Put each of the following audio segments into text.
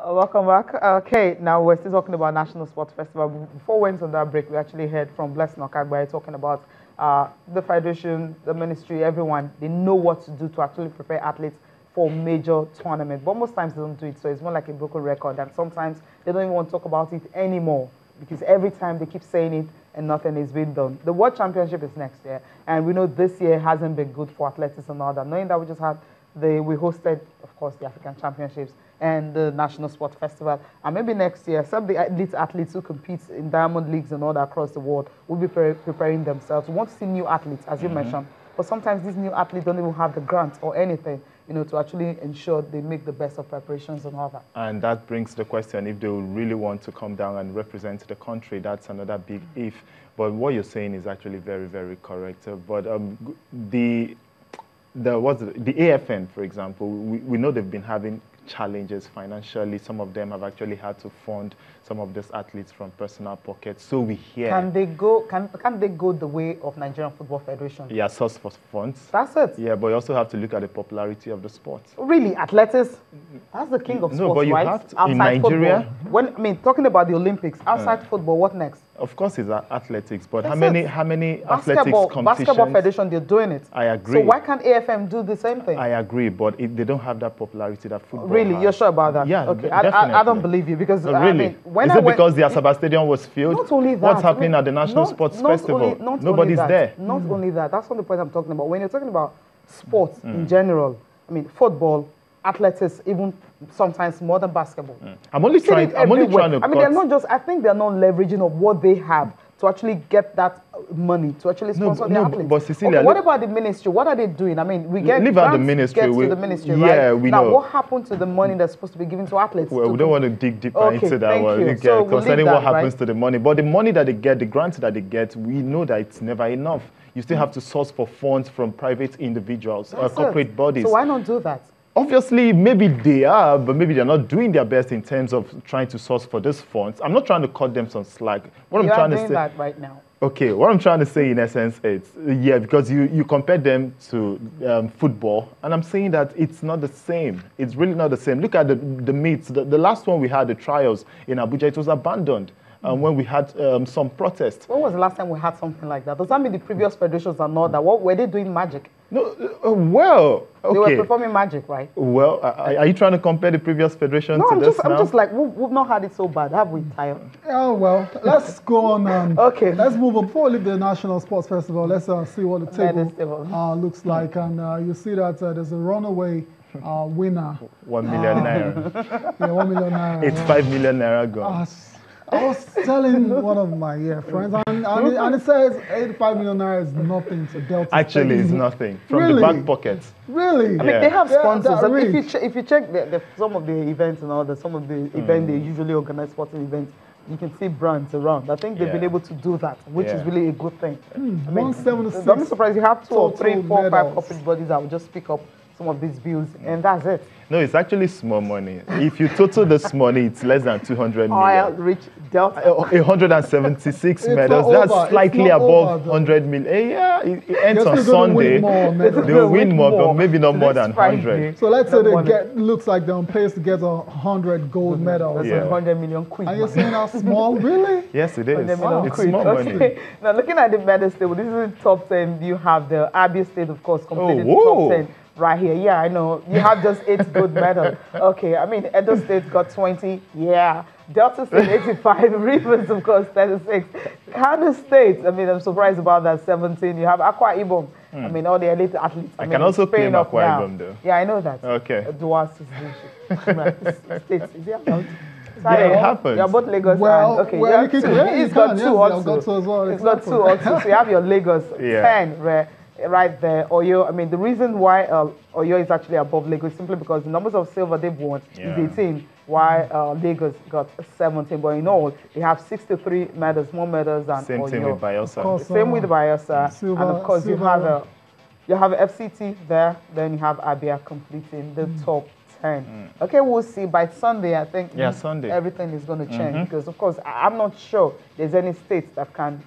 Welcome back. Okay, now we're still talking about National Sports Festival. Before we went on that break, we actually heard from Blessing Okagbaye talking about the federation, the ministry, everyone. They know what to do to actually prepare athletes for major tournaments. But most times they don't do it, so it's more like a broken record. And sometimes they don't even want to talk about it anymore because every time they keep saying it and nothing is being done. The World Championship is next year, and we know this year hasn't been good for athletics and all that. Knowing that we just had we hosted, of course, the African Championships and the National Sports Festival. And maybe next year, some of the elite athletes who compete in diamond leagues and all that across the world will be preparing themselves. We want to see new athletes, as you mentioned. But sometimes these new athletes don't even have the grant or anything, to actually ensure they make the best of preparations and all that. And that brings the question, if they really want to come down and represent the country, that's another big if. But what you're saying is actually very, very correct. But the AFN, for example, we know they've been having challenges financially. Some of them have actually had to fund some of these athletes from personal pockets. So we hear. Can they go the way of Nigerian Football Federation? Yeah, source for funds. That's it. Yeah, but you also have to look at the popularity of the sport. Really, athletics? That's the king of sports, but you right? Have to, outside in Nigeria. Football. Talking about the Olympics, outside football, what next? Of course, it's athletics, but how many athletics competitions? Basketball Federation, they're doing it. I agree. So why can't AFM do the same thing? I agree, but they don't have that popularity that football Really? Has. You're sure about that? Yeah, okay. I don't believe you because really? Is it because the Asaba Stadium was filled? Not only that. What's happening at the National Sports Festival? Nobody's there. Not only that. That's not the point I'm talking about. When you're talking about sports in general, football, athletics, even sometimes more than basketball. I'm only trying to. They're not just. I think they're not leveraging of what they have to actually get that money to actually sponsor the athletes. But Cecilia, what about the ministry? What are they doing? We get leave out the ministry. To the ministry, yeah, right? We know. Now, what happened to the money that's supposed to be given to athletes? Well, we don't want to dig deeper into that one. So concerning what happens to the money, but the money that they get, the grants that they get, we know that it's never enough. You still have to source for funds from private individuals or corporate bodies. So why not do that? Obviously, maybe they are, but maybe they're not doing their best in terms of trying to source for these funds. I'm not trying to cut them some slack. What I'm trying to say, doing that right now. Okay, what I'm trying to say in essence is, yeah, because you compare them to football, and I'm saying that it's not the same. It's really not the same. Look at the meets. The last one we had, the trials in Abuja, it was abandoned. When we had some protests. When was the last time we had something like that? Does that mean the previous federations are not that? What were they doing magic? No, well, okay. They were performing magic, right? Well, are you trying to compare the previous federation to this now? I'm just like, we've not had it so bad, have we, Tayo? Oh, well, let's go on. Okay. Let's move on. Before we leave the National Sports Festival, let's see what the table looks like. And you see that there's a runaway winner. 1 million naira. Yeah, 1 million naira. It's 5 million naira gone. I was telling one of my friends, and it says 85 million naira is nothing to Delta. Actually, it's nothing. From the back pocket. Really? They have sponsors. If you check some of the events and all that, some of the events they usually organize sporting events, you can see brands around. I think they've been able to do that, which is really a good thing. 176. I'm surprised you have 2 or 3, 4, 5 corporate bodies that will just pick up some of these bills, and that's it. No, it's actually small money. If you total this money, it's less than 200 million. Oil rich Delta. 176 medals. That's slightly above 100 million. Yeah, it ends on Sunday. They will win more, but maybe not more than 100. So let's say looks like they're on pace to get 100 gold medals. Yeah. 100 million quid. Are you saying how small? Really? Yes, it is. It's small money. Now, looking at the medals table, this is the top 10. You have the Abia State, of course, completed the top 10. Right here, yeah, I know. You have just 8 gold medals. Okay, Edo State got 20, yeah. Delta State 85, Rivers, of course, 36. Kano State, I'm surprised about that, 17. You have Akwa Ibom. All the elite athletes. I can also claim Akwa Ibom, though. Yeah, I know that. Okay. Dual citizenship. States, is it allowed? Yeah, it happens. You're both Lagos and, okay, well, you have 2. He's got 2 also. He's got 2 also. So you have your Lagos 10, right there. Oyo, the reason why Oyo is actually above Lagos is simply because the numbers of silver they've won is 18, while Lagos got 17. But in all, they have 63 medals, more medals than Oyo. Same thing with Bayelsa. Course, same with Bayelsa. And of course, you have FCT there, then you have Abia completing the top 10. Okay, we'll see. By Sunday, I think Sunday everything is going to change because, of course, I'm not sure there's any states that can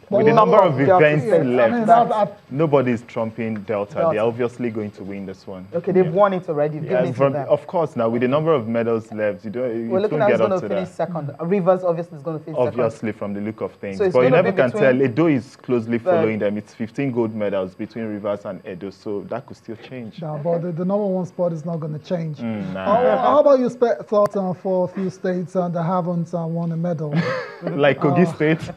With the number of events left, I nobody's trumping Delta. They're obviously going to win this one. Okay, they've won it already. Of course, now with the number of medals left, we're looking at who's going to finish second. Rivers obviously is going to finish second. Obviously, from the look of things. So but you never can tell. Edo is closely following them. It's 15 gold medals between Rivers and Edo, so that could still change. Yeah, but the number one spot is not going to change. How about your thoughts for a few states that haven't won a medal? Like Kogi State?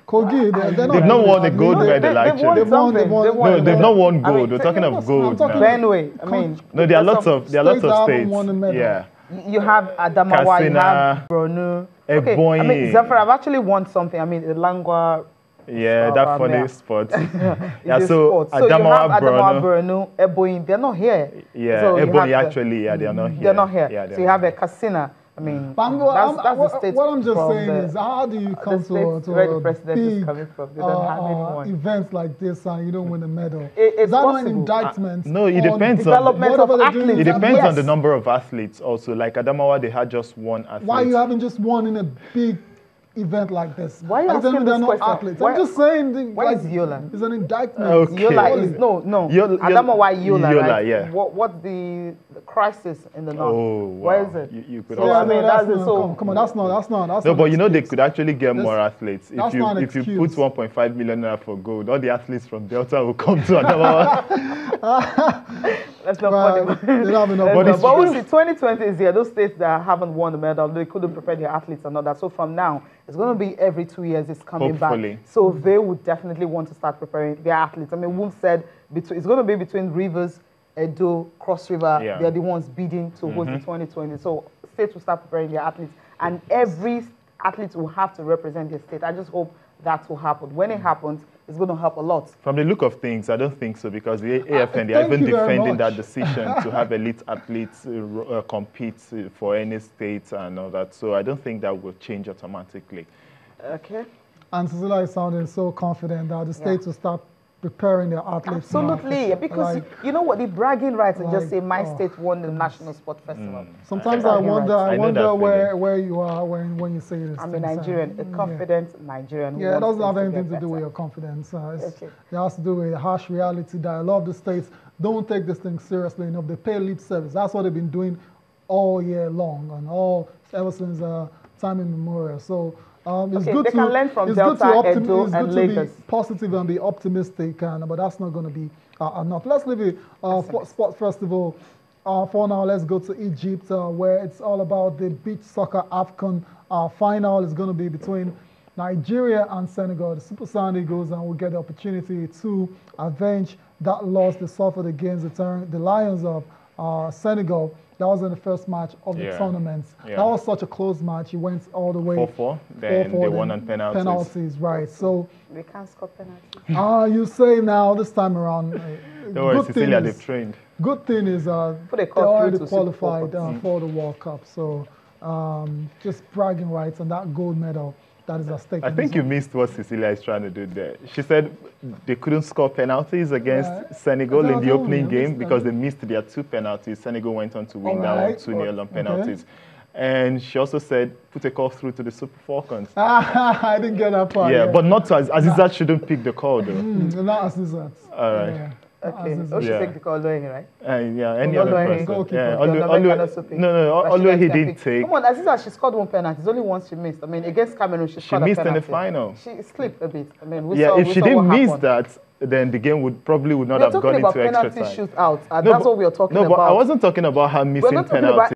Kogi, they've not won a gold medal, actually. They've not won gold. We're talking of gold now. Benue, I mean. No, there are lots of states. Won a medal. Yeah. You have Adamawa, you have Borno. Okay, I mean, Zafar, I've actually won something. I mean, Langwa. Yeah, that funny spot. Yeah, so Adamawa, Borno, Ebonyi, they're not here. Yeah, so Ebonyi actually, they're not here. They're not here. Yeah, so you have a Katsina. I mean, that's the state. What I'm just saying is, how do you come to where the president is coming from? They don't have anyone. Events like this and you don't win a medal. Is that not an indictment? No, it depends on development of athletes. It depends on the number of athletes also. Like Adamawa, they had just one athlete. Why you haven't just won in a big event like this? Why are you asking this question? Athletes? I'm just saying. Why is Yola? It's an indictment. Okay. Yola is no. Adamawa Yola, right? Yeah. What's the crisis in the north? Oh, wow. Why is it? You could so, also. I mean, come on, that's not. No, but you know they could actually get more athletes if you put excuse. 1.5 million naira for gold. All the athletes from Delta will come to Adamawa. That's not funny. They don't have enough. But we'll see. 2020 is here. Those states that haven't won the medal, they couldn't prepare their athletes and all that. So from now, it's going to be every 2 years it's coming Hopefully. back. So they would definitely want to start preparing their athletes. I mean, Woom said it's going to be between Rivers, Edo, Cross River. Yeah. They're the ones bidding to host the 2020. So states will start preparing their athletes. And every athlete will have to represent their state. I just hope that will happen. When it happens, it's going to help a lot. From the look of things, I don't think so, because the AFN, they are even defending that decision to have elite athletes compete for any state and all that. So I don't think that will change automatically. Okay. And Cecilia is sounding so confident that the states will start preparing their athletes. Absolutely, now. because you know what, the bragging rights and just say my state won the National Sport Festival. Sometimes I wonder where you are when you say this. I'm a Nigerian, a confident Nigerian. Yeah, it doesn't have anything to do with your confidence. It has to do with harsh reality that a lot of the states don't take this thing seriously enough. They pay lip service. That's what they've been doing all year long and ever since time immemorial. So. It's good they to, can learn from it's Delta, good to Edo, and Lagos. To be positive and be optimistic, but that's not going to be enough. Let's leave it Sport Festival. For now, let's go to Egypt, where it's all about the beach soccer AFCON final. Is going to be between Nigeria and Senegal. The Super Sand Eagles and will get the opportunity to avenge that loss they suffered against the Lions of Senegal. That was in the first match of the tournament. Yeah. That was such a close match. It went all the way 4-4. Then they won on penalties. Penalties, right. So they can't score penalties. You say now this time around. Don't worry, Cecilia, they've trained. Good thing is they already qualified for the World Cup. So just bragging rights on that gold medal. That is at stake. I think you missed what Cecilia is trying to do there. She said they couldn't score penalties against Senegal in the opening game because they missed their 2 penalties. Senegal went on to win that one 2-0 on penalties. And she also said, put a call through to the Super Falcons. I didn't get that part. Yeah, but not Azizat shouldn't pick the call though. Not Azizat. All right. Yeah. Okay. She take the call, right? Any other person. Although he didn't take. Come on, Aziza, she scored 1 penalty. It's only once she missed. I mean, against Cameroon, she scored a penalty. She missed in the final. She slipped a bit. I mean, if she didn't miss that, then the game probably would not have gone into extra time. Shootout. That's what we are talking about. No, but I wasn't talking about her missing penalty.